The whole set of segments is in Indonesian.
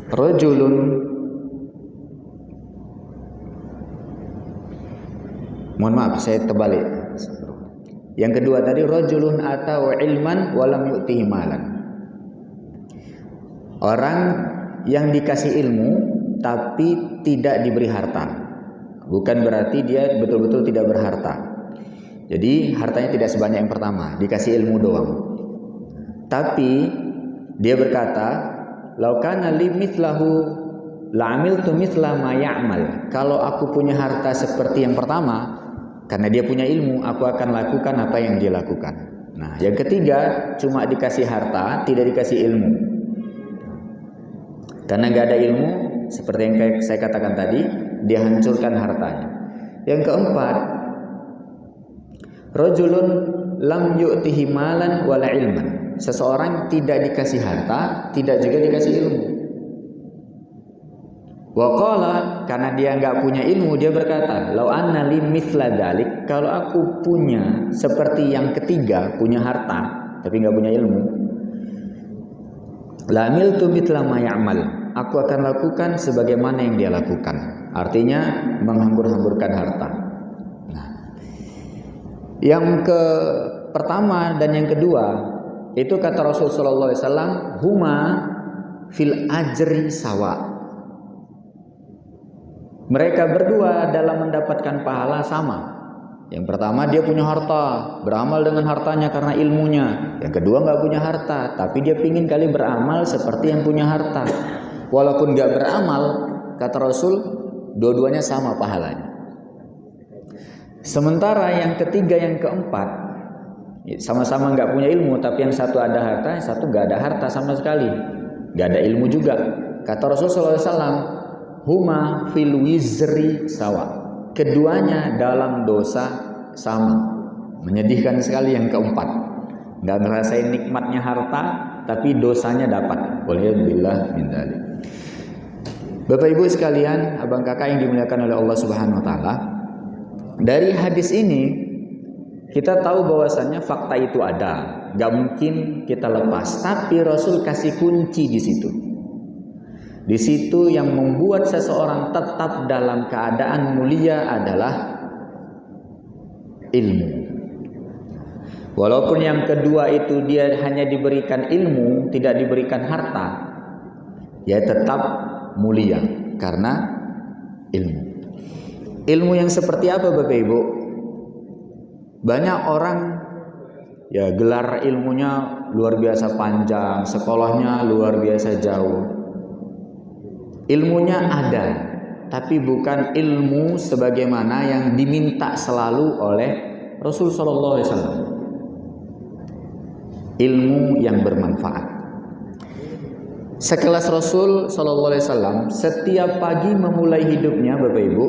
Rajulun, mohon maaf saya terbalik. Yang kedua tadi rajulun atau ilman walam yu'tihi malan. Orang yang dikasih ilmu tapi tidak diberi harta. Bukan berarti dia betul-betul tidak berharta. Jadi hartanya tidak sebanyak yang pertama, dikasih ilmu doang. Tapi dia berkata, "Lau kana li mithlahu la'amiltu mithla ma ya'mal." Kalau aku punya harta seperti yang pertama, karena dia punya ilmu, aku akan lakukan apa yang dia lakukan. Nah, yang ketiga, cuma dikasih harta, tidak dikasih ilmu. Karena nggak ada ilmu, seperti yang saya katakan tadi, dia hancurkan hartanya. Yang keempat, rajulun lam yu'tihi malan wala ilman. Seseorang tidak dikasih harta, tidak juga dikasih ilmu. Wa qala, karena dia nggak punya ilmu, dia berkata, "Lau anna li mithla dzalik." Kalau aku punya seperti yang ketiga, punya harta tapi nggak punya ilmu, la amiltu mithla ma ya'mal. Aku akan lakukan sebagaimana yang dia lakukan. Artinya menghambur-hamburkan harta. Nah, yang pertama dan yang kedua itu kata Rasulullah SAW, huma fil ajri sawa. Mereka berdua dalam mendapatkan pahala sama. Yang pertama dia punya harta, beramal dengan hartanya karena ilmunya. Yang kedua nggak punya harta, tapi dia pingin kali beramal seperti yang punya harta. Walaupun nggak beramal, kata Rasul, dua-duanya sama pahalanya. Sementara yang ketiga, yang keempat, sama-sama nggak punya ilmu, tapi yang satu ada harta, yang satu nggak ada harta sama sekali, nggak ada ilmu juga. Kata Rasulullah SAW, huma fil wizri sawa. Keduanya dalam dosa sama. Menyedihkan sekali yang keempat. Nggak ngerasain nikmatnya harta, tapi dosanya dapat. Walhamdulillah min dzalik. Bapak Ibu sekalian, abang kakak yang dimuliakan oleh Allah Subhanahu wa taala, dari hadis ini kita tahu bahwasannya fakta itu ada, nggak mungkin kita lepas. Tapi Rasul kasih kunci di situ. Di situ yang membuat seseorang tetap dalam keadaan mulia adalah ilmu. Walaupun yang kedua itu dia hanya diberikan ilmu, tidak diberikan harta, ya tetap mulia karena ilmu. Ilmu yang seperti apa Bapak Ibu? Banyak orang ya gelar ilmunya luar biasa panjang, sekolahnya luar biasa jauh. Ilmunya ada, tapi bukan ilmu sebagaimana yang diminta selalu oleh Rasul sallallahu alaihi wasallam. Ilmu yang bermanfaat. Sekelas Rasul sallallahu alaihi wasallam setiap pagi memulai hidupnya Bapak Ibu,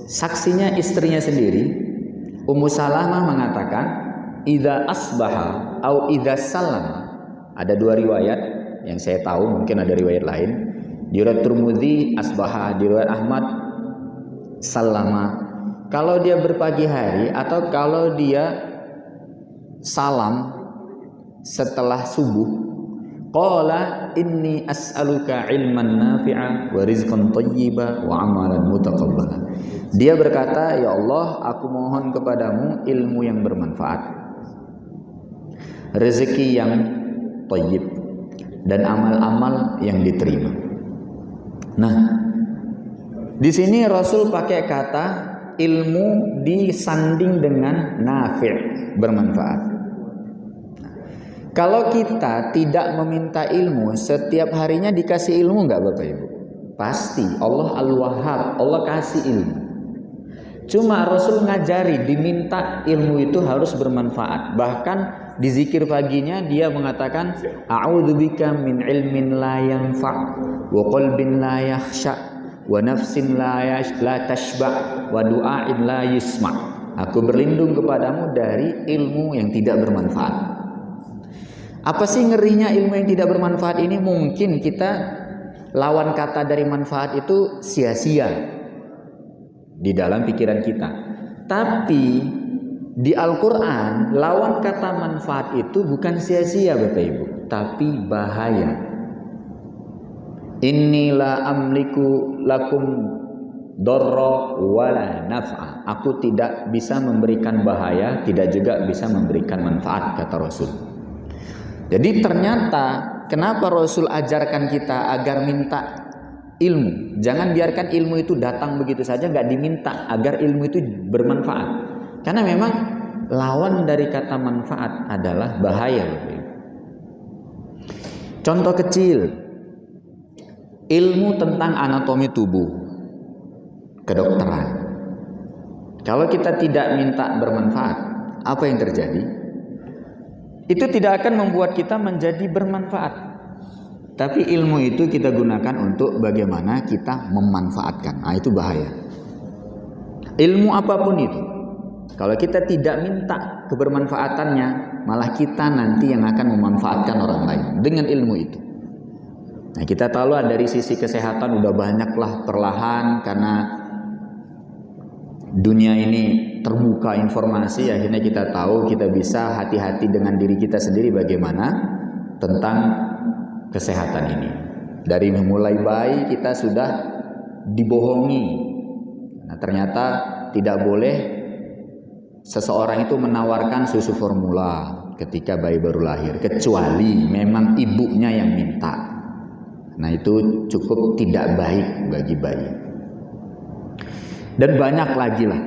saksinya istrinya sendiri, Ummu Salamah mengatakan, "Idza asbaha au idza salama." Ada dua riwayat yang saya tahu, mungkin ada riwayat lain. Di riwayat Tirmidzi asbaha, di riwayat Ahmad salama. Kalau dia berpagi hari atau kalau dia salam setelah subuh, qala inni as'aluka ilman nafi'a wa rizqan thayyiba wa amalan mutaqabbala. Dia berkata, "Ya Allah, aku mohon kepadamu ilmu yang bermanfaat, rezeki yang thayyib, dan amal-amal yang diterima." Nah, di sini Rasul pakai kata ilmu disanding dengan nafi', bermanfaat. Kalau kita tidak meminta ilmu, setiap harinya dikasih ilmu nggak Bapak Ibu? Pasti. Allah Al-Wahhab, Allah kasih ilmu. Cuma Rasul ngajari, diminta ilmu itu harus bermanfaat. Bahkan di zikir paginya dia mengatakan, "A'udzubika min ilmin la yanfa' wa qalbin la yakhsha wa nafsin la tashba' wa du'ain la yusma'." Aku berlindung kepadamu dari ilmu yang tidak bermanfaat. Apa sih ngerinya ilmu yang tidak bermanfaat ini? Mungkin kita lawan kata dari manfaat itu sia-sia di dalam pikiran kita. Tapi di Al-Quran lawan kata manfaat itu bukan sia-sia Bapak Ibu, tapi bahaya. Inni la amliku lakum darra wala naf'a. Aku tidak bisa memberikan bahaya, tidak juga bisa memberikan manfaat, kata Rasul. Jadi ternyata kenapa Rasul ajarkan kita agar minta ilmu? Jangan biarkan ilmu itu datang begitu saja, nggak diminta, agar ilmu itu bermanfaat. Karena memang lawan dari kata manfaat adalah bahaya. Contoh kecil, ilmu tentang anatomi tubuh, kedokteran. Kalau kita tidak minta bermanfaat, apa yang terjadi? Itu tidak akan membuat kita menjadi bermanfaat. Tapi ilmu itu kita gunakan untuk bagaimana kita memanfaatkan. Nah, itu bahaya. Ilmu apapun itu, kalau kita tidak minta kebermanfaatannya, malah kita nanti yang akan memanfaatkan orang lain dengan ilmu itu. Nah, kita tahu lah dari sisi kesehatan udah banyaklah perlahan karena dunia ini terbuka informasi, akhirnya kita tahu, kita bisa hati-hati dengan diri kita sendiri bagaimana tentang kesehatan ini. Dari mulai bayi kita sudah dibohongi. Nah, ternyata tidak boleh seseorang itu menawarkan susu formula ketika bayi baru lahir, kecuali memang ibunya yang minta. Nah, itu cukup tidak baik bagi bayi. Dan banyak lagi lah.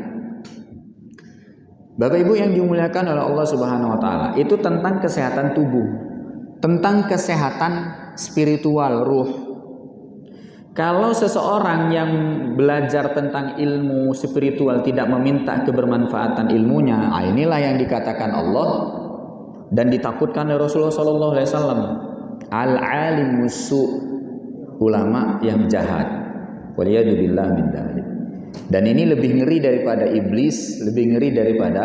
Bapak Ibu yang dimuliakan oleh Allah Subhanahu wa taala, itu tentang kesehatan tubuh, tentang kesehatan spiritual, ruh. Kalau seseorang yang belajar tentang ilmu spiritual tidak meminta kebermanfaatan ilmunya, inilah yang dikatakan Allah dan ditakutkan oleh Rasulullah sallallahu alaihi wasallam. Al-alimu su', ulama yang jahat. Waliyadzubillah min dzalik. Dan ini lebih ngeri daripada iblis, lebih ngeri daripada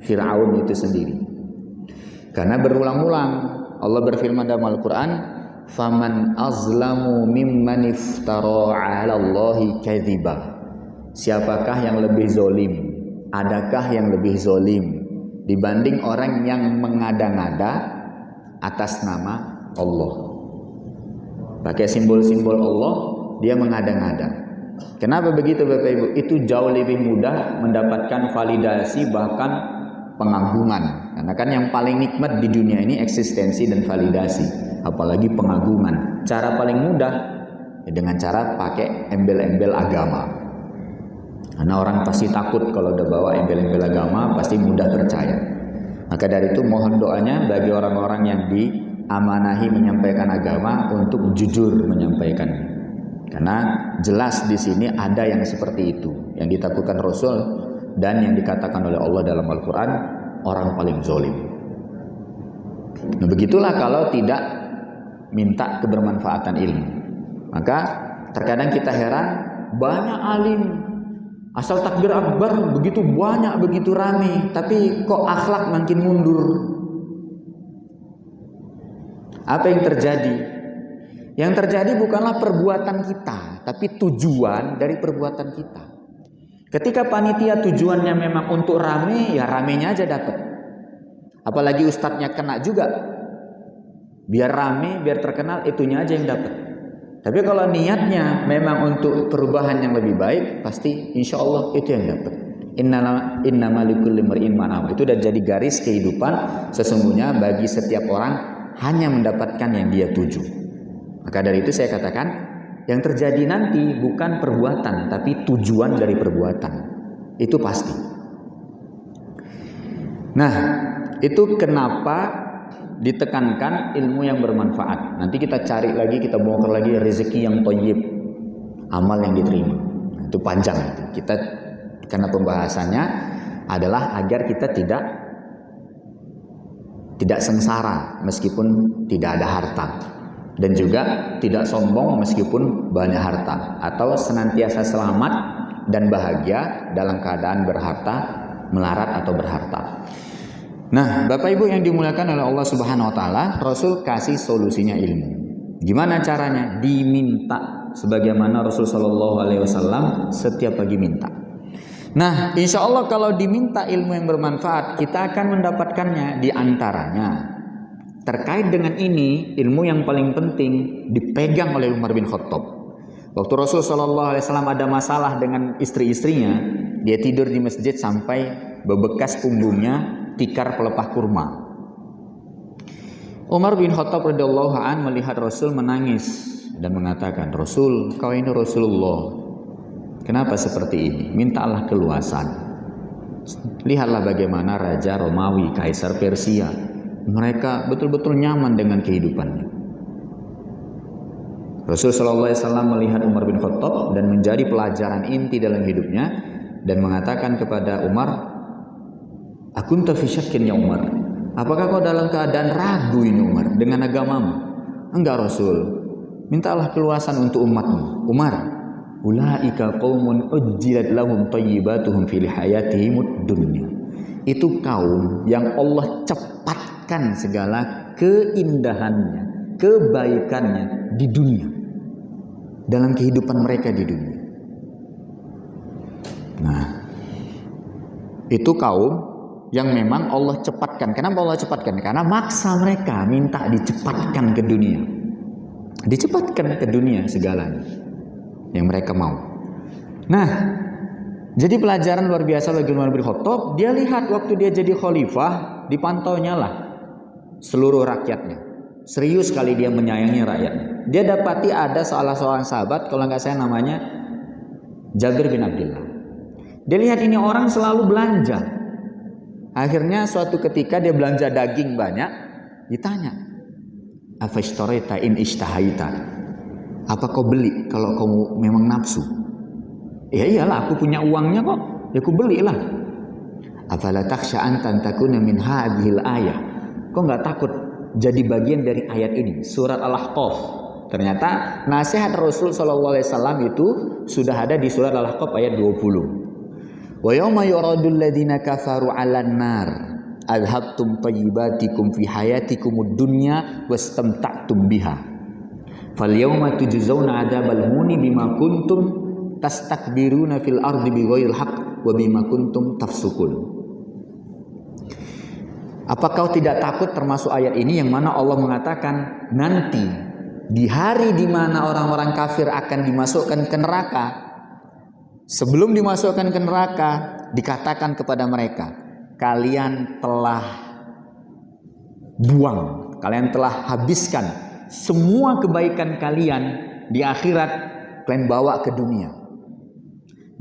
Fir'aun itu sendiri. Karena berulang-ulang Allah berfirman dalam Al-Quran, "Faman azlamu mimman iftara 'ala Allahi kadhiba." Siapakah yang lebih zolim? Adakah yang lebih zolim dibanding orang yang mengada-ngada atas nama Allah? Pakai simbol-simbol Allah, dia mengada-ngada. Kenapa begitu Bapak Ibu? Itu jauh lebih mudah mendapatkan validasi, bahkan pengagungan. Karena kan yang paling nikmat di dunia ini eksistensi dan validasi, apalagi pengagungan. Cara paling mudah dengan cara pakai embel-embel agama. Karena orang pasti takut kalau udah bawa embel-embel agama, pasti mudah percaya. Maka dari itu mohon doanya bagi orang-orang yang diamanahi menyampaikan agama untuk jujur menyampaikan. Karena jelas di sini ada yang seperti itu, yang ditakutkan Rasul dan yang dikatakan oleh Allah dalam Al-Quran, orang paling zalim. Nah, begitulah kalau tidak minta kebermanfaatan ilmu. Maka terkadang kita heran, banyak alim asal takbir akbar begitu banyak, begitu rame, tapi kok akhlak makin mundur. Apa yang terjadi? Yang terjadi bukanlah perbuatan kita, tapi tujuan dari perbuatan kita. Ketika panitia tujuannya memang untuk rame, ya ramenya aja dapat. Apalagi ustadznya kena juga, biar rame, biar terkenal, itunya aja yang dapat. Tapi kalau niatnya memang untuk perubahan yang lebih baik, pasti insya Allah itu yang dapat. Innama likulli imri'in ma nawa. Itu udah jadi garis kehidupan. Sesungguhnya bagi setiap orang hanya mendapatkan yang dia tuju. Maka dari itu saya katakan, yang terjadi nanti bukan perbuatan, tapi tujuan dari perbuatan. Itu pasti. Nah, itu kenapa ditekankan ilmu yang bermanfaat. Nanti kita cari lagi, kita bongkar lagi rezeki yang thayyib, amal yang diterima. Itu panjang. Kita karena pembahasannya adalah agar kita tidak sengsara meskipun tidak ada harta. Dan juga tidak sombong meskipun banyak harta, atau senantiasa selamat dan bahagia dalam keadaan berharta, melarat atau berharta. Nah, Bapak Ibu yang dimuliakan oleh Allah Subhanahu wa taala, Rasul kasih solusinya ilmu. Gimana caranya? Diminta, sebagaimana Rasul sallallahu alaihi wasallam setiap pagi minta. Nah, insya Allah kalau diminta ilmu yang bermanfaat, kita akan mendapatkannya. Di antaranya terkait dengan ini, ilmu yang paling penting dipegang oleh Umar bin Khattab. Waktu Rasul SAW ada masalah dengan istri-istrinya, dia tidur di masjid sampai bebekas punggungnya tikar pelepah kurma. Umar bin Khattab radhiyallahu an melihat Rasul menangis dan mengatakan, "Rasul, kau ini Rasulullah. Kenapa seperti ini? Mintalah keluasan. Lihatlah bagaimana Raja Romawi, Kaisar Persia. Mereka betul-betul nyaman dengan kehidupannya." Rasul SAW melihat Umar bin Khattab dan menjadi pelajaran inti dalam hidupnya dan mengatakan kepada Umar, "Akunta fi syakkin ya Umar. Apakah kau dalam keadaan ragu ini Umar dengan agamamu?" "Enggak Rasul. Mintalah keluasan untuk umatmu." "Umar, ulaika qaumun ujjilat lahum thayyibatuhum fil hayatihimud dunya." Itu kaum yang Allah cepatkan segala keindahannya, kebaikannya di dunia, dalam kehidupan mereka di dunia. Nah, itu kaum yang memang Allah cepatkan. Kenapa Allah cepatkan? Karena maksa mereka minta dicepatkan ke dunia. Dicepatkan ke dunia segalanya yang mereka mau. Nah, jadi pelajaran luar biasa bagi Umar bin Khattab. Dia lihat waktu dia jadi khalifah, dipantaunya lah seluruh rakyatnya. Serius sekali dia menyayangi rakyatnya. Dia dapati ada salah seorang sahabat, kalau nggak saya namanya Jabir bin Abdullah. Dia lihat ini orang selalu belanja. Akhirnya suatu ketika dia belanja daging banyak, ditanya, "Afashtarita in ishtahaita?" Apa kau beli kalau kau memang nafsu? "Ya iyalah, aku punya uangnya kok, ya aku belilah." "Afala takhsha an takuna min hadhil ayah?" Kau nggak takut jadi bagian dari ayat ini, surat Al-Ahqaf. Ternyata nasihat Rasul SAW itu sudah ada di surat Al-Ahqaf ayat 20. "Wa yawma yuradul ladzina kafaru 'alan nar adhabtum thayyibatikum fi hayatikumud dunya wastamta'tum biha fal yawma tujzauna 'adzabal huni bima kuntum tastakbiruna fil ardi bighairil haqq wa bima kuntum tafsukun." Apa kau tidak takut termasuk ayat ini yang mana Allah mengatakan nanti di hari di mana orang-orang kafir akan dimasukkan ke neraka, sebelum dimasukkan ke neraka dikatakan kepada mereka, kalian telah buang, kalian telah habiskan semua kebaikan kalian di akhirat, kalian bawa ke dunia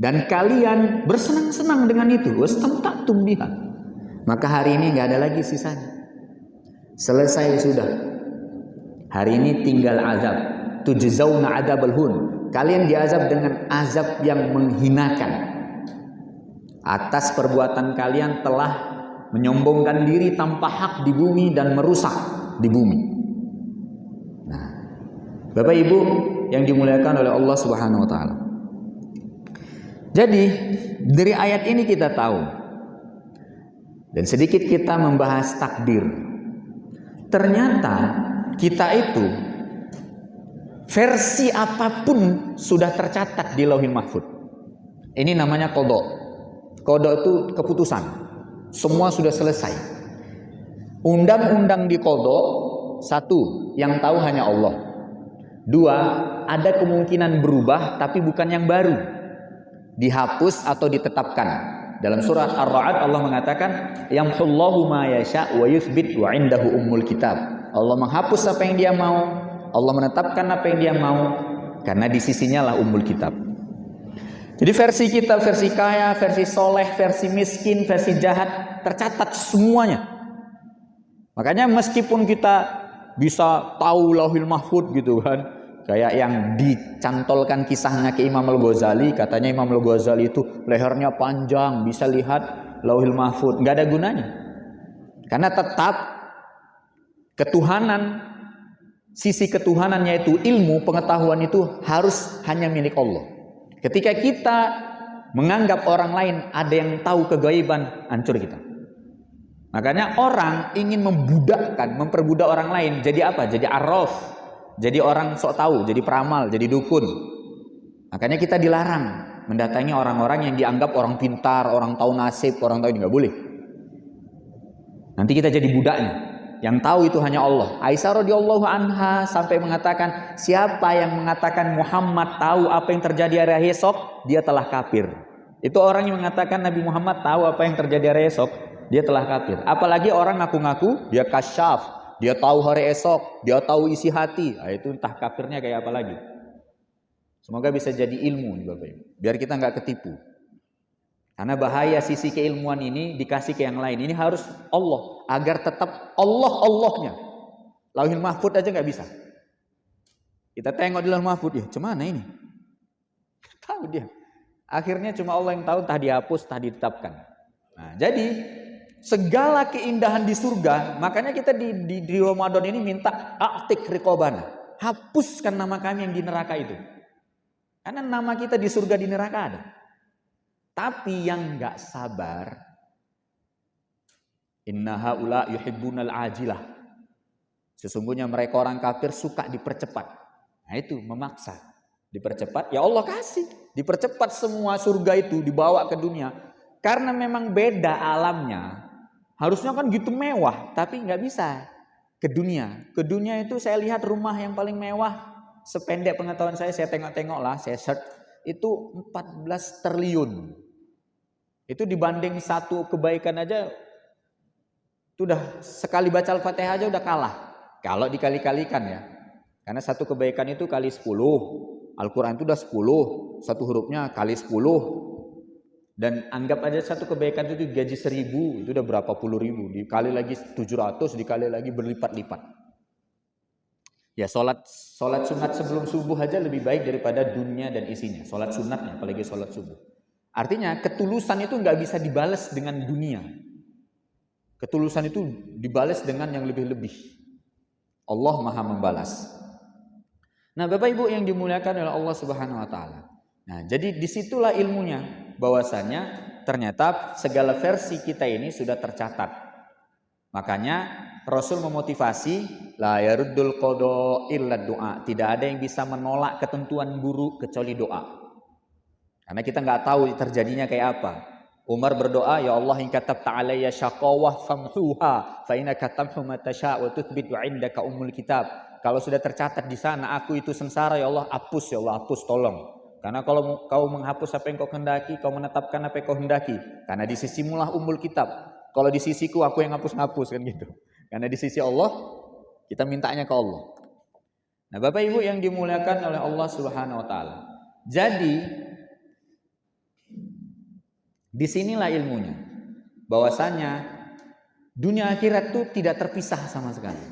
dan kalian bersenang-senang dengan itu, wastamta'tum biha. Maka hari ini nggak ada lagi sisanya, selesai sudah. Hari ini tinggal azab, tujzauna adzabal hun. Kalian diazab dengan azab yang menghinakan atas perbuatan kalian telah menyombongkan diri tanpa hak di bumi dan merusak di bumi. Nah, Bapak Ibu yang dimuliakan oleh Allah Subhanahu wa taala. Jadi, dari ayat ini kita tahu dan sedikit kita membahas takdir. Ternyata kita itu versi apapun sudah tercatat di Lauhil Mahfuz. Ini namanya qada. Qada itu keputusan. Semua sudah selesai. Undang-undang di qada, satu, yang tahu hanya Allah. Dua, ada kemungkinan berubah tapi bukan yang baru, dihapus atau ditetapkan. Dalam surat Ar-Ra'd Allah mengatakan, yamhullahu ma yasha wa yuthbit wa indahu ummul kitab. Allah menghapus apa yang dia mau, Allah menetapkan apa yang dia mau, karena di sisinya lah ummul kitab. Jadi versi kita, versi kaya, versi soleh, versi miskin, versi jahat, tercatat semuanya. Makanya meskipun kita bisa tahu Lauhil Mahfuz gitu kan, kayak yang dicantolkan kisahnya ke Imam Al-Ghazali, katanya Imam Al-Ghazali itu lehernya panjang, bisa lihat Lauhil Mahfuz, nggak ada gunanya. Karena tetap ketuhanan, sisi ketuhanan yaitu ilmu, pengetahuan itu harus hanya milik Allah. Ketika kita menganggap orang lain ada yang tahu kegaiban, hancur kita. Makanya orang ingin memperbudak orang lain, jadi apa? Jadi arraf, jadi orang sok tahu, jadi peramal, jadi dukun. Makanya kita dilarang mendatangi orang-orang yang dianggap orang pintar, orang tahu nasib, orang tahu ini, nggak boleh. Nanti kita jadi budaknya. Yang tahu itu hanya Allah. Aisyah radhiyallahu anha sampai mengatakan, siapa yang mengatakan Muhammad tahu apa yang terjadi hari esok, dia telah kafir. Itu orang yang mengatakan Nabi Muhammad tahu apa yang terjadi hari esok, dia telah kafir. Apalagi orang ngaku-ngaku dia kasyaf, dia tahu hari esok, dia tahu isi hati. Nah, itu entah kafirnya kayak apa lagi. Semoga bisa jadi ilmu nih Bapak Ibu, biar kita nggak ketipu. Karena bahaya sisi keilmuan ini dikasih ke yang lain. Ini harus Allah, agar tetap Allahnya. Lauhil Mahfud aja nggak bisa. Kita tengok di Lauhil Mahfud, ya cemana ini? Tahu dia. Akhirnya cuma Allah yang tahu, entah dihapus, entah ditetapkan. Nah, jadi segala keindahan di surga, makanya kita di Ramadan ini minta a'tik riqobana, hapuskan nama kami yang di neraka itu. Karena nama kita di surga, di neraka ada. Tapi yang nggak sabar, inna haula yuhibbunal ajilah. Sesungguhnya mereka orang kafir suka dipercepat. Nah itu memaksa, dipercepat. Ya Allah kasih, dipercepat semua surga itu dibawa ke dunia. Karena memang beda alamnya. Harusnya kan gitu mewah, tapi nggak bisa ke dunia. Ke dunia itu saya lihat rumah yang paling mewah, sependek pengetahuan saya tengok-tengok lah, saya search, itu 14 triliun. Itu dibanding satu kebaikan aja, itu udah sekali baca Al-Fatihah aja udah kalah. Kalau dikali-kalikan ya. Karena satu kebaikan itu kali 10. Al-Quran itu udah 10. Satu hurufnya kali 10. Dan anggap aja satu kebaikan itu gaji 1000. Itu udah berapa puluh ribu. Dikali lagi 700, dikali lagi berlipat-lipat. Ya sholat sunat sebelum subuh aja lebih baik daripada dunia dan isinya. Sholat sunatnya, apalagi sholat subuh. Artinya ketulusan itu nggak bisa dibalas dengan dunia. Ketulusan itu dibalas dengan yang lebih-lebih. Allah Maha membalas. Nah, Bapak Ibu yang dimuliakan oleh Allah Subhanahu wa taala. Nah, jadi disitulah ilmunya, bahwasanya ternyata segala versi kita ini sudah tercatat. Makanya Rasul memotivasi, la yaruddul qada illa doa. Tidak ada yang bisa menolak ketentuan buruk kecuali doa. Karena kita nggak tahu terjadinya kayak apa. Umar berdoa, ya Allah in katabta alayya syaqawah famhuha fa innaka tamhu ma tasha wa tuthbitu 'indaka ummul kitab. Kalau sudah tercatat di sana aku itu sengsara, ya Allah hapus, ya Allah hapus, tolong. Karena kalau kau menghapus apa yang kau hendaki, kau menetapkan apa yang kau hendaki. Karena di sisimulah ummul kitab. Kalau di sisiku aku yang ngapus-ngapus kan gitu. Karena di sisi Allah kita mintanya ke Allah. Nah, Bapak Ibu yang dimuliakan oleh Allah Subhanahu wa taala. Jadi disinilah ilmunya, bahwasanya dunia akhirat itu tidak terpisah sama sekali.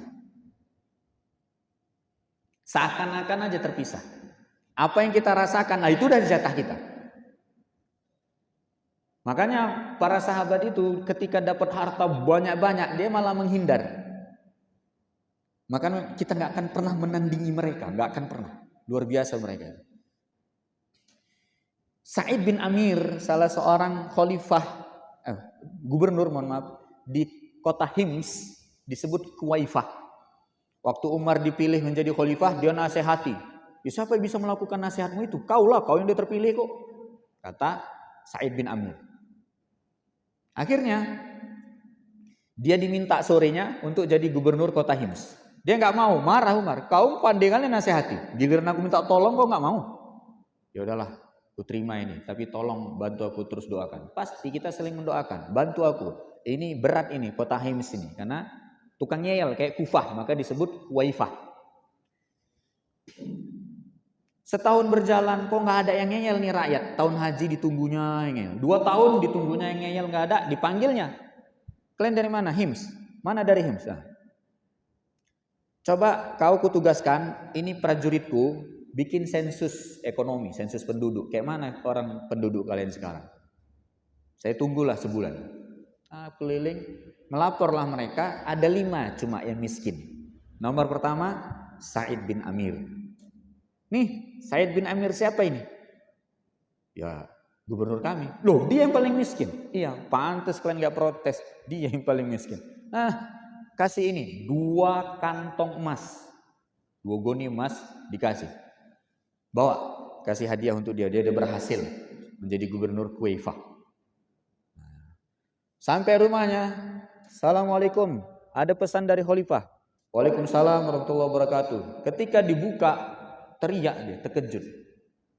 Seakan-akan aja terpisah. Apa yang kita rasakan, nah itu udah jatah kita. Makanya para sahabat itu ketika dapat harta banyak-banyak, dia malah menghindar. Makanya kita nggak akan pernah menandingi mereka, nggak akan pernah. Luar biasa mereka. Sa'id bin Amir, salah seorang gubernur di kota Hims, disebut Kuwaifah. Waktu Umar dipilih menjadi khalifah, dia nasihati. Ya, siapa yang bisa melakukan nasihatmu itu? Kaulah, kau yang terpilih kok. Kata Sa'id bin Amir. Akhirnya dia diminta sorenya untuk jadi gubernur kota Hims. Dia nggak mau, marah Umar. Kau pandai nasihati. Giliran aku minta tolong kau nggak mau. Ya udahlah, aku terima ini. Tapi tolong bantu aku terus doakan. Pasti kita saling mendoakan. Bantu aku. Ini berat ini kota Hims ini. Karena tukang ngeyel kayak Kufah, maka disebut Kuwaifah. Setahun berjalan kok nggak ada yang ngeyel nih rakyat. Tahun haji ditunggunya yang ngeyel. 2 tahun ditunggunya yang ngeyel nggak ada. Dipanggilnya. Kalian dari mana? Hims. Mana dari Hims? Nah. Coba kau kutugaskan, ini prajuritku bikin sensus ekonomi, sensus penduduk. Kayak mana orang penduduk kalian sekarang? Saya tunggulah sebulan. Keliling, melaporlah mereka, ada 5 cuma yang miskin. Nomor pertama, Sa'id bin Amir. Nih, Sa'id bin Amir siapa ini? Ya, gubernur kami. Loh, dia yang paling miskin. Iya, pantas kalian gak protes. Dia yang paling miskin. Nah, kasih ini 2 kantong emas, 2 goni emas dikasih. Bawa, kasih hadiah untuk dia. Dia udah berhasil menjadi gubernur Kuwaifah. Sampai rumahnya, assalamualaikum. ada pesan dari khalifah. Waalaikumsalam warahmatullahi wabarakatuh. Ketika dibuka, teriak dia, terkejut.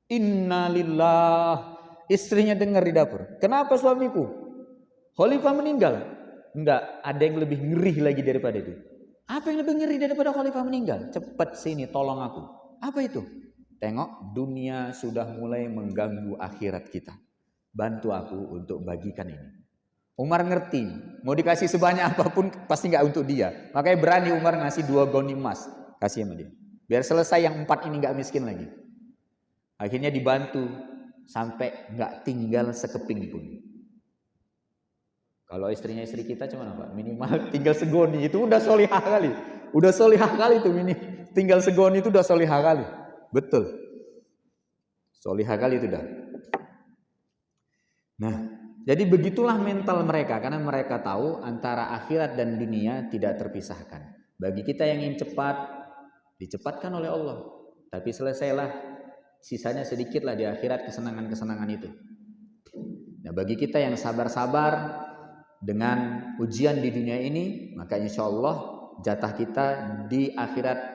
Innalillah. Istrinya dengar di dapur. Kenapa suamiku? Khalifah meninggal. Enggak, ada yang lebih ngeri lagi daripada itu. Apa yang lebih ngeri daripada khalifah meninggal? Cepat sini, tolong aku. Apa itu? Tengok, dunia sudah mulai mengganggu akhirat kita. Bantu aku untuk bagikan ini. Umar ngerti, mau dikasih sebanyak apapun pasti nggak untuk dia. Makanya berani Umar ngasih 2 goni emas, kasih sama dia. Biar selesai yang 4 ini nggak miskin lagi. Akhirnya dibantu sampai nggak tinggal sekeping pun. Kalau istrinya istri kita cuman apa? Minimal tinggal segoni, itu udah solihah kali. Udah solihah kali itu tinggal segoni itu udah solihah kali. Betul. Solihah kali itu dah. Nah, jadi begitulah mental mereka, karena mereka tahu antara akhirat dan dunia tidak terpisahkan. Bagi kita yang ingin cepat, dicepatkan oleh Allah. Tapi selesailah, sisanya sedikitlah di akhirat kesenangan-kesenangan itu. Nah, bagi kita yang sabar-sabar dengan ujian di dunia ini, maka insya Allah jatah kita di akhirat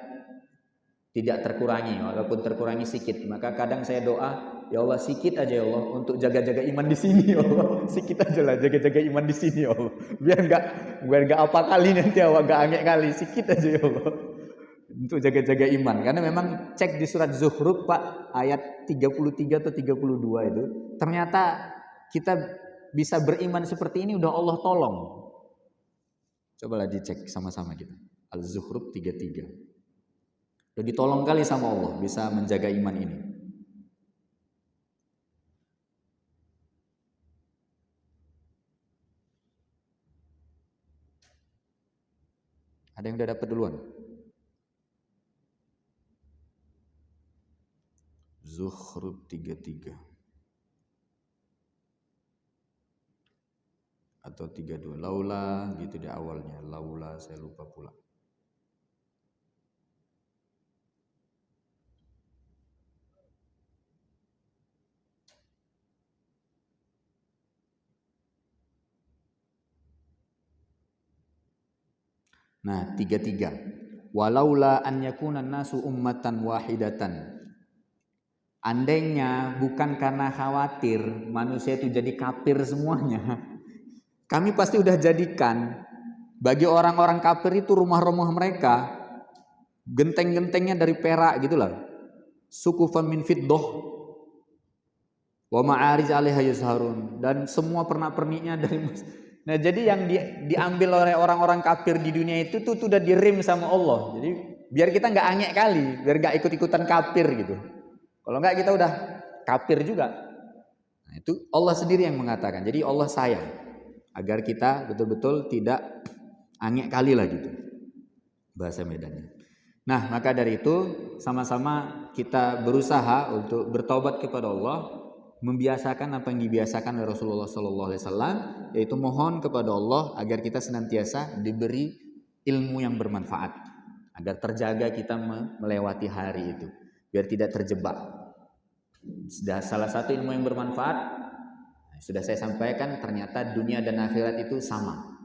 tidak terkurangi, walaupun terkurangi sedikit. Maka kadang saya doa, ya Allah sikit aja ya Allah untuk jaga-jaga iman di sini ya Allah. Sikit aja lah jaga-jaga iman di sini ya Allah. Biar enggak apa kali nanti awak enggak angek kali, sikit aja ya Allah. Untuk jaga-jaga iman. Karena memang cek di surat Zuhruf Pak, ayat 33 atau 32 itu, ternyata kita bisa beriman seperti ini udah Allah tolong. Cobalah dicek sama-sama kita. Al-Zuhruf 33. Udah ditolong kali sama Allah bisa menjaga iman ini. Ada yang udah dapat duluan? Zuhruf 33 atau 32. Laula gitu di awalnya. Laula saya lupa pula. Nah, 33. Walaula an yakuna nasu ummatan wahidatan. Andainya bukan karena khawatir manusia itu jadi kafir semuanya, kami pasti udah jadikan bagi orang-orang kafir itu rumah-rumah mereka genteng-gentengnya dari perak gitulah. Sukufan min fiddah wa ma'arij 'alaiha yuzharun, dan semua pernak-perniknya dari emas. Nah, jadi yang diambil oleh orang-orang kafir di dunia itu tuh udah direm sama Allah. Jadi biar kita nggak angek kali, biar nggak ikut-ikutan kafir gitu. Kalau nggak kita udah kafir juga. Nah, itu Allah sendiri yang mengatakan. Jadi Allah sayang agar kita betul-betul tidak angek kali lah gitu. Bahasa Medannya. Nah, maka dari itu sama-sama kita berusaha untuk bertobat kepada Allah. Membiasakan apa yang dibiasakan oleh Rasulullah SAW, yaitu mohon kepada Allah agar kita senantiasa diberi ilmu yang bermanfaat, agar terjaga kita melewati hari itu, biar tidak terjebak. Salah satu ilmu yang bermanfaat sudah saya sampaikan, ternyata dunia dan akhirat itu sama.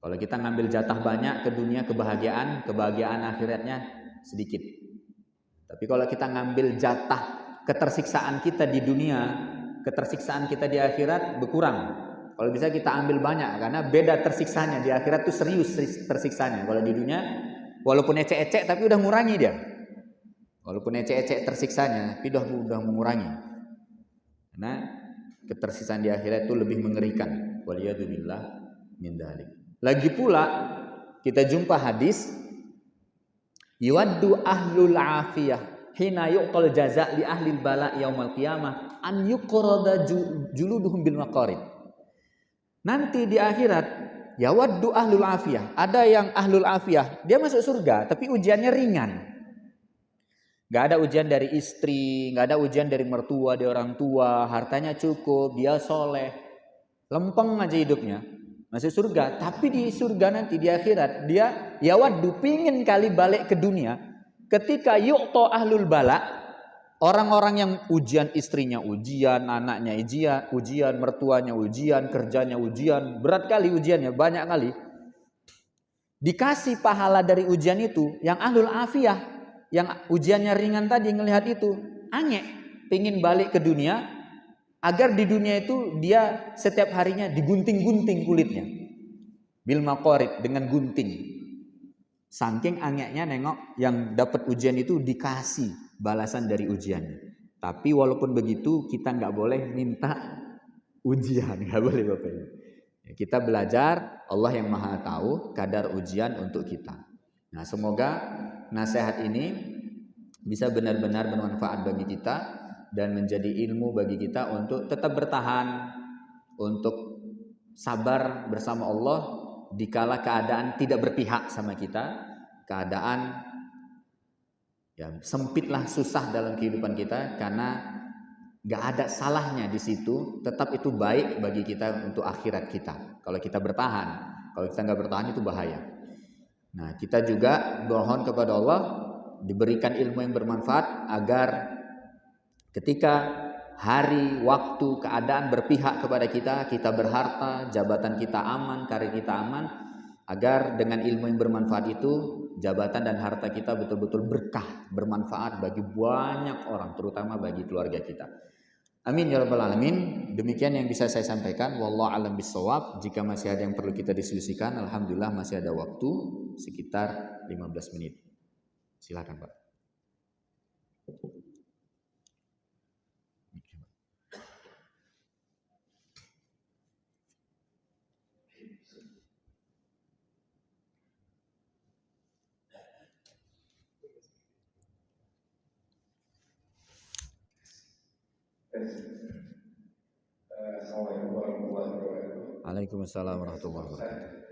Kalau kita ngambil jatah banyak ke dunia, kebahagiaan akhiratnya sedikit. Tapi kalau kita ngambil jatah ketersiksaan kita di dunia, ketersiksaan kita di akhirat berkurang. Kalau bisa kita ambil banyak, karena beda tersiksanya. Di akhirat tuh serius tersiksanya. Kalau di dunia walaupun ecek-ecek tapi udah mengurangi dia. Walaupun ecek-ecek tersiksanya tapi udah mengurangi. Karena ketersiksaan di akhirat itu lebih mengerikan. Waliyadzubillah min dzalik. Lagi pula kita jumpa hadis yuwaddu ahlul afiyah hina yuqal jaza li ahlil bala yaumal qiyamah an yuqrada juluduhum bil maqarid. Nanti di akhirat yawaddu ahlul afiyah, ada yang ahlul afiyah, dia masuk surga tapi ujiannya ringan. Gak ada ujian dari istri, gak ada ujian dari mertua, dari orang tua, hartanya cukup, dia soleh, lempeng aja hidupnya, masuk surga. Tapi di surga nanti di akhirat dia yawaddu pingin kali balik ke dunia. Ketika yu'to ahlul bala, orang-orang yang ujian, istrinya ujian, anaknya ujian, mertuanya ujian, kerjanya ujian, berat kali ujiannya, banyak kali. dikasih pahala dari ujian itu, yang ahlul afiyah, yang ujiannya ringan tadi ngelihat itu, angek, pingin balik ke dunia, agar di dunia itu dia setiap harinya digunting-gunting kulitnya. Bil maqarid, dengan gunting. Saking angeknya nengok yang dapat ujian itu dikasih balasan dari ujiannya. Tapi walaupun begitu kita nggak boleh minta ujian, nggak boleh Bapak Ibu. Kita belajar, Allah yang maha tahu kadar ujian untuk kita. Nah, semoga nasihat ini bisa benar-benar bermanfaat bagi kita dan menjadi ilmu bagi kita untuk tetap bertahan, untuk sabar bersama Allah dikala keadaan tidak berpihak sama kita, keadaan ya sempitlah, susah dalam kehidupan kita, karena gak ada salahnya di situ, tetap itu baik bagi kita untuk akhirat kita. Kalau kita bertahan, kalau kita nggak bertahan itu bahaya. Nah, kita juga mohon kepada Allah diberikan ilmu yang bermanfaat agar ketika hari, waktu, keadaan berpihak kepada kita, kita berharta, jabatan kita aman, karir kita aman, agar dengan ilmu yang bermanfaat itu jabatan dan harta kita betul-betul berkah, bermanfaat bagi banyak orang, terutama bagi keluarga kita. Amin ya rabbal alamin. Demikian yang bisa saya sampaikan. Wallahu a'lam bishawab. Jika masih ada yang perlu kita diskusikan, alhamdulillah masih ada waktu sekitar 15 menit. Silakan Pak. Assalamualaikum warahmatullahi wabarakatuh. Waalaikumsalam warahmatullahi wabarakatuh.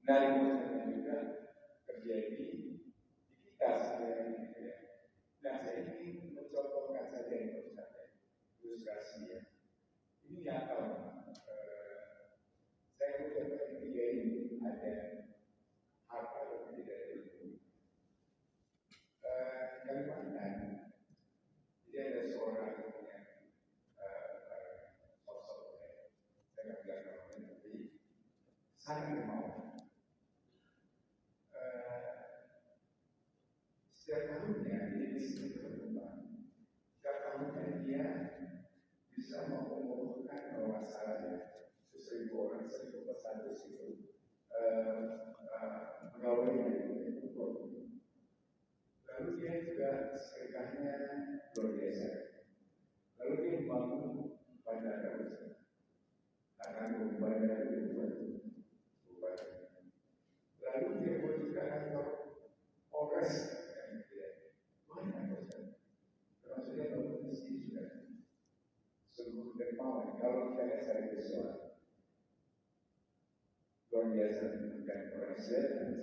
Dari muslim juga terjadi di kita sehari-hari ya. Nah, saya ingin mencontohkan saja yang Ustaz, ilustrasi ya. Ini apa? Saya mengucapkan tiga ini ada apa yang tidak itu. Kalimantan, jadi ada seorang yang sosok saya nggak bilang namanya, tapi sangat mau. Setiap tahunnya dia bisa berkembang. Setiap tahunnya dia bisa mengumpulkan kalau masalahnya 1.000 orang, 1.000 itu pegawai dari itu. Lalu dia juga sedekahnya luar biasa. Lalu dia membangun bandara besar. Akan bandara itu buat. Lalu dia buat juga kantor Polres. Maksudnya kalau mesti juga seluruh dermawan kalau kita lihat dari visual luar biasa dengan presiden.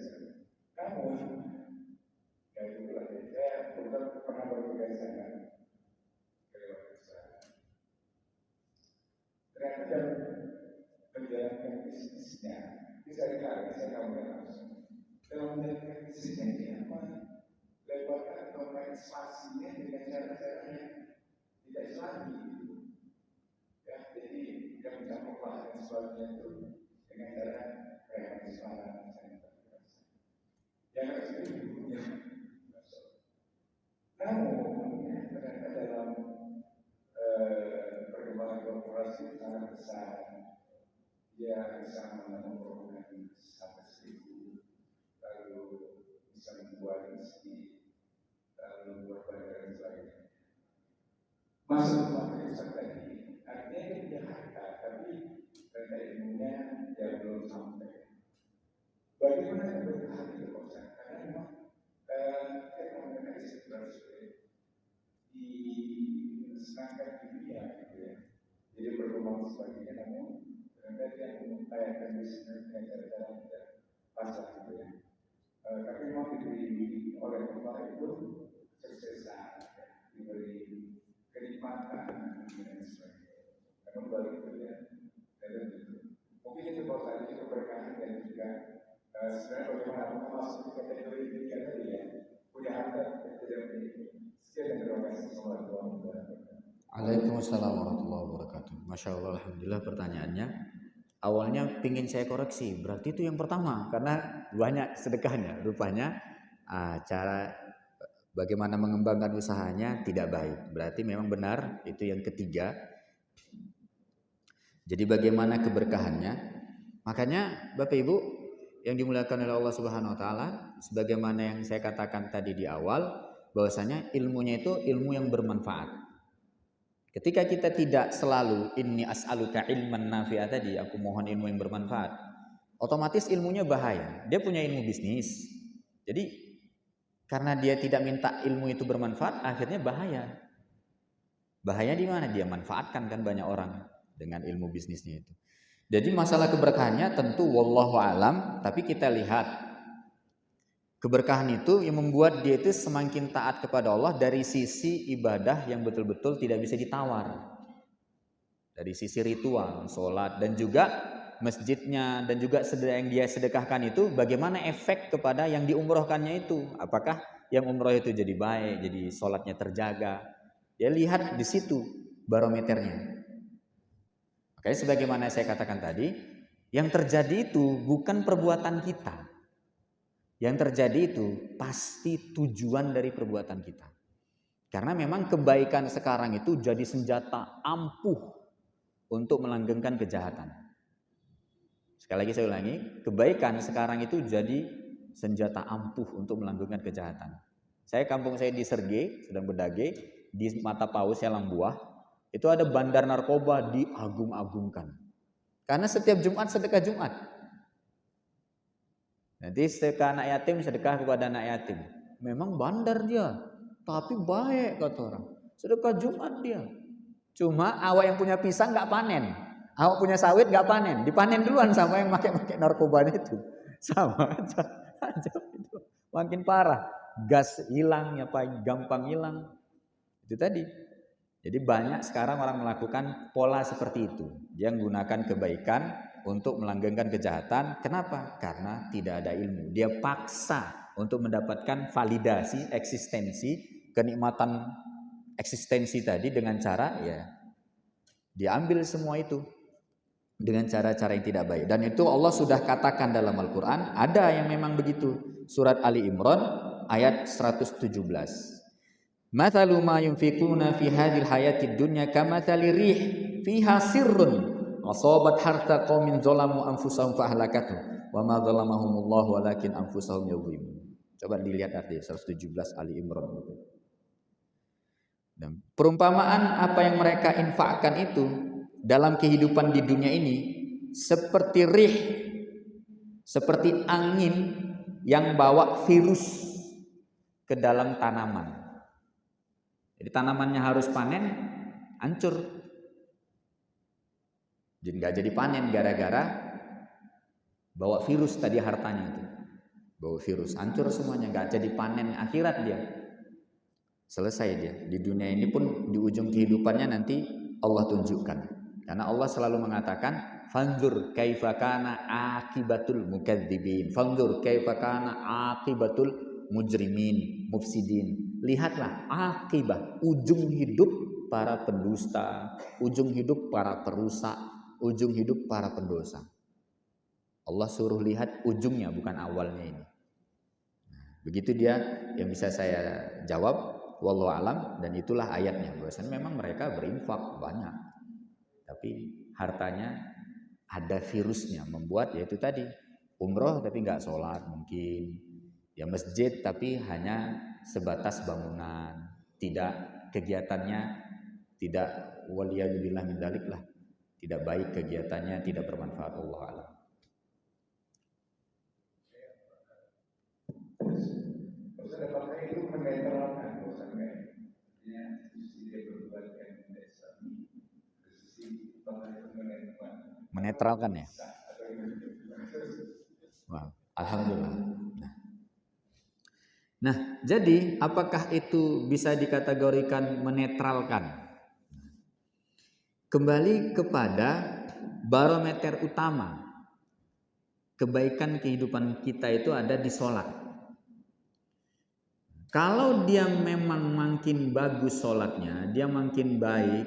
Namun dari bulan saya pernah bertugas di sana ke luar biasa. Ternyata dalam menjalankan bisnisnya bisa dikali saya tahu langsung dalam menjalankan bisnisnya ini apa? Lebarkan atau ekspansinya dengan cara-cara yang tidak islami. Ya, jadi yang mencakup dan sebagainya itu dengan cara Islam yang harus dihukumnya. Namun, ternyata dalam perkembangan korporasi sangat besar, dia bisa mengumpulkan sampai 1.000, lalu bisa membuat meski, lalu membuat bandara dan sebagainya. Masuk ke Ustaz tadi, artinya dia punya harta, tapi renta ilmunya dia belum sampai. Bagaimana bertahan itu Ustaz? Karena memang kita mengenai sebenarnya disenangkan di dunia gitu ya. Jadi berkembang sebagainya, namun ternyata dia mengupayakan bisnis dengan cara-cara tidak pasar gitu ya. Tapi memang diberi oleh Allah itu kesuksesan di kenikmatan dan sebagainya. Namun balik itu ya, mungkin itu kalau tadi itu keberkahan dan juga sebenarnya bagaimana masuk ke kategori ketiga tadi ya, punya harta dan tidak memiliki. Sekian terima kasih. Assalamualaikum warahmatullahi wabarakatuh. Waalaikumsalam warahmatullahi wabarakatuh. Masya Allah, alhamdulillah pertanyaannya. Awalnya pingin saya koreksi, berarti itu yang pertama karena banyak sedekahnya. Rupanya cara bagaimana mengembangkan usahanya tidak baik. Berarti memang benar itu yang ketiga. Jadi bagaimana keberkahannya? Makanya Bapak Ibu yang dimuliakan oleh Allah Subhanahu wa taala, sebagaimana yang saya katakan tadi di awal, bahwasanya ilmunya itu ilmu yang bermanfaat. Ketika kita tidak selalu inni as'aluka ilman nafi'a tadi, aku mohon ilmu yang bermanfaat, otomatis ilmunya bahaya. Dia punya ilmu bisnis. Jadi karena dia tidak minta ilmu itu bermanfaat, akhirnya bahaya. Bahaya di mana? Dia manfaatkan kan banyak orang dengan ilmu bisnisnya itu. Jadi masalah keberkahannya tentu wallahu alam, tapi kita lihat keberkahan itu yang membuat dia itu semakin taat kepada Allah dari sisi ibadah yang betul-betul tidak bisa ditawar. Dari sisi ritual, sholat, dan juga masjidnya, dan juga yang dia sedekahkan itu bagaimana efek kepada yang diumrohkannya itu. Apakah yang umroh itu jadi baik, jadi sholatnya terjaga. Dia lihat di situ barometernya. Makanya sebagaimana saya katakan tadi, yang terjadi itu bukan perbuatan kita. Yang terjadi itu pasti tujuan dari perbuatan kita. Karena memang kebaikan sekarang itu jadi senjata ampuh untuk melanggengkan kejahatan. Sekali lagi saya ulangi, kebaikan sekarang itu jadi senjata ampuh untuk melanggengkan kejahatan. Kampung saya di Serge, sedang berdage, di Mata Paus, Selang Buah, itu ada bandar narkoba diagung-agungkan. Karena setiap Jumat sedekah Jumat. Nanti sedekah anak yatim, sedekah kepada anak yatim. Memang bandar dia, tapi baik kata orang. Sedekah Jumat dia. Cuma awak yang punya pisang nggak panen, awak punya sawit nggak panen, dipanen duluan sama yang pakai narkoba itu. Sama aja itu. Makin parah, gas hilang, ya paling gampang hilang. Itu tadi. Jadi banyak sekarang orang melakukan pola seperti itu. Dia menggunakan kebaikan untuk melanggengkan kejahatan. Kenapa? Karena tidak ada ilmu. Dia paksa untuk mendapatkan validasi eksistensi, kenikmatan eksistensi tadi dengan cara ya diambil semua itu dengan cara-cara yang tidak baik. Dan itu Allah sudah katakan dalam Al-Quran, ada yang memang begitu. Surat Ali Imran ayat 117. Mathalu ma yunfiquna fi hadhil hayatid dunya kamathali rih fiha sirrun asabat harta qaumin zalamu anfusahum fa ahlakatuh wa ma zalamahumullahu walakin anfusahum yadhlimun. Coba dilihat arti 117 Ali Imran itu. Dan perumpamaan apa yang mereka infakkan itu dalam kehidupan di dunia ini seperti rih, seperti angin yang bawa virus ke dalam tanaman. Jadi tanamannya harus panen, hancur. Jadi nggak jadi panen gara-gara bawa virus tadi hartanya itu. Bawa virus, hancur semuanya, nggak jadi panen akhirat dia. Selesai dia. Di dunia ini pun di ujung kehidupannya nanti Allah tunjukkan. Karena Allah selalu mengatakan, "Fanzur kaifa kana akibatul mukadzibin." Fanzur kaifa kana akibatul mujrimin, mufsidin. Lihatlah akibah, ujung hidup para pendusta, ujung hidup para perusak, ujung hidup para pendosa. Allah suruh lihat ujungnya, bukan awalnya ini. Begitu dia yang bisa saya jawab, wallahu alam, dan itulah ayatnya. Bahwasanya memang mereka berinfak banyak, tapi hartanya ada virusnya, membuat yaitu tadi umroh tapi nggak sholat mungkin, ya masjid tapi hanya sebatas bangunan, tidak kegiatannya, tidak waliyadzubillah min dzalik lah, tidak baik kegiatannya, tidak bermanfaat. Allah alam. Apakah itu menetralkan bahwasannya ya sisi dia berbuat yang tidak sami, sisi apakah itu menetralkan ya? Wah, alhamdulillah. Nah, jadi apakah itu bisa dikategorikan menetralkan? kembali kepada barometer utama kebaikan kehidupan kita itu ada di sholat. Kalau dia memang makin bagus sholatnya, dia makin baik,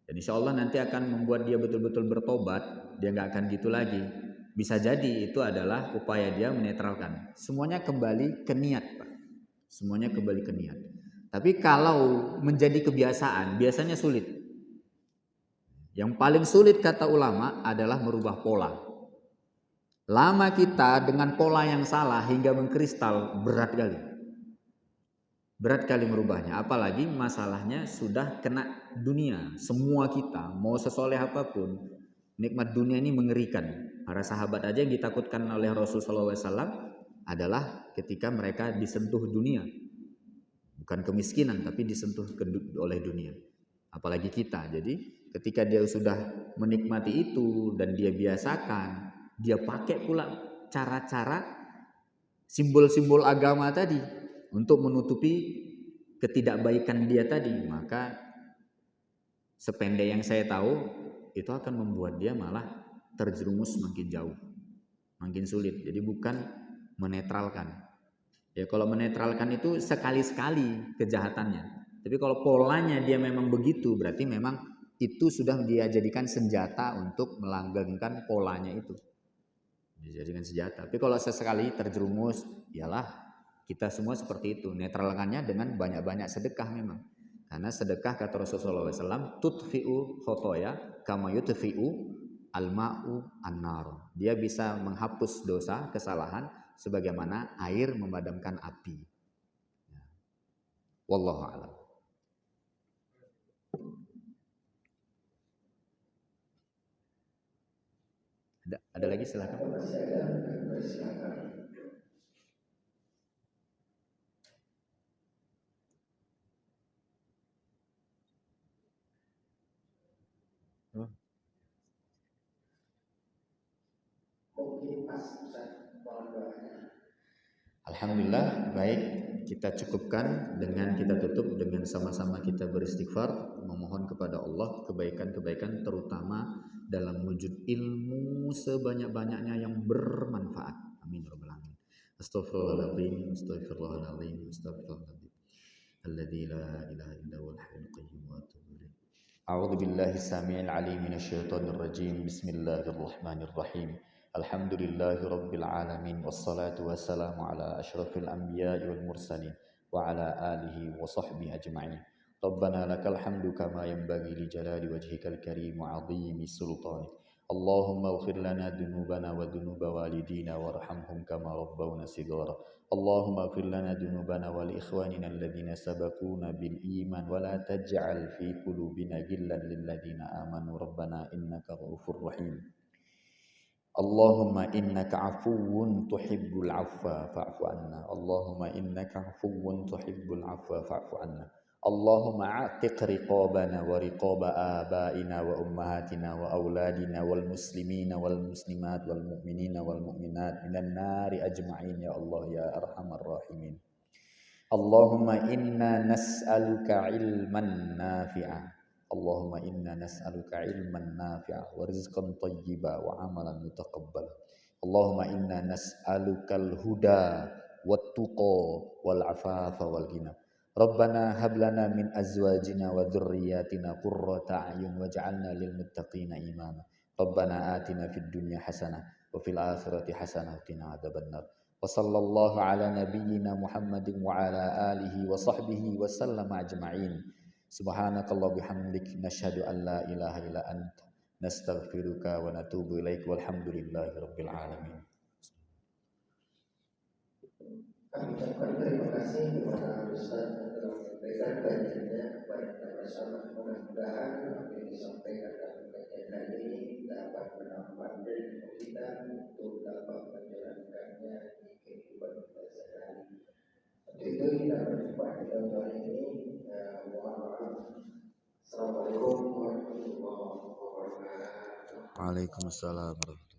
dan insya Allah nanti akan membuat dia betul-betul bertobat, dia nggak akan gitu lagi. Bisa jadi itu adalah upaya dia menetralkan. Semuanya kembali ke niat, Pak. Semuanya kembali ke niat. Tapi kalau menjadi kebiasaan, biasanya sulit. Yang paling sulit kata ulama adalah merubah pola. Lama kita dengan pola yang salah hingga mengkristal, berat kali. Berat kali merubahnya, apalagi masalahnya sudah kena dunia. Semua kita, mau sesoleh apapun, nikmat dunia ini mengerikan. Para sahabat aja yang ditakutkan oleh Rasulullah SAW adalah ketika mereka disentuh dunia. Bukan kemiskinan, tapi disentuh oleh dunia. Apalagi kita. Jadi ketika dia sudah menikmati itu dan dia biasakan, dia pakai pula cara-cara simbol-simbol agama tadi untuk menutupi ketidakbaikan dia tadi, maka sependek yang saya tahu itu akan membuat dia malah terjerumus makin jauh, makin sulit. Jadi bukan menetralkan. Ya kalau menetralkan itu sekali-sekali kejahatannya. Tapi kalau polanya dia memang begitu, berarti memang itu sudah dia jadikan senjata untuk melanggengkan polanya itu. Dijadikan senjata. Tapi kalau sesekali terjerumus, ialah kita semua seperti itu. Netralkannya dengan banyak-banyak sedekah memang. Karena sedekah kata Rasulullah SAW, tutfi'u khotoya kama yutfi'u al-ma'u an-nar. Dia bisa menghapus dosa, kesalahan, sebagaimana air memadamkan api. Wallahu a'lam. Ada lagi, silakan. Alhamdulillah, baik, kita cukupkan dengan kita tutup dengan sama-sama kita beristighfar, memohon kepada Allah kebaikan-kebaikan terutama dalam wujud ilmu sebanyak-banyaknya yang bermanfaat. Amin ya rabbal alamin. Astaghfirullahaladzim, astaghfirullahaladzim, astaghfirullahaladzim. Alladzi la ilaha illa huwal hayyul qayyum wa atubu ilaih. A'udzu billahi samii'il 'aliim minasyaitonir rajiim. Bismillahirrahmanirrahim. Alhamdulillahi rabbil alamin wassalatu wassalamu ala asyrafil anbiya'i wal mursalin wa ala alihi wa sahbihi ajma'in. Rabbana lakal hamdu kama yanbaghi li jalali wajhikal karim wa 'azimi sultanik. Allahumma ighfir lana dhunubana wa dhunuba walidina warhamhum kama rabbawna shighara. Allahumma ighfir lana dhunubana wa li ikhwanina alladhina sabaquna bil iman wa la taj'al fi qulubina ghillan lil ladzina amanu rabbana innaka ra'ufur rahim. Allahumma innaka afuwun tuhibbul afwa fa'fu anna. Allahumma innaka afuwun tuhibbul afwa fa'fu anna. Allahumma a'tiq riqabana wa riqaba abaina wa ummahatina wa auladina wal muslimina wal muslimat wal mu'minina wal mu'minat minan nari ajma'in ya Allah ya arhamar rahimin. Allahumma inna nas'aluka ilman nafi'a. Allahumma inna nas'aluka ilman nafi'a wa rizqan thayyiba wa amalan mutaqabbal. Allahumma inna nas'alukal huda wat tuqa wal afafa wal ghina. Rabbana hab lana min azwajina wa dhurriyyatina qurrata a'yun waj'alna lil muttaqina imama. Rabbana atina fid dunya hasanah wa fil akhirati hasanah wa qina adzabannar. Wa sallallahu ala nabiyyina Muhammadin wa ala alihi wa sahbihi wa sallama ajma'in. Subhanakallah bihamdik nashhadu an la ilaha illa anta nastaghfiruka wa natubu ilaik walhamdulillahi rabbil alamin. Kami ucapkan terima kasih kepada Ustaz yang telah menyampaikan kajiannya kepada kita bersama. Mudah-mudahan apa yang disampaikan dalam kajian hari ini dapat menambah ilmu kita untuk dapat menjalankannya di kehidupan kita sehari-hari. Untuk itu kita berjumpa di tahun ini. Mohon maaf. Assalamualaikum warahmatullahi wabarakatuh. Waalaikumsalam.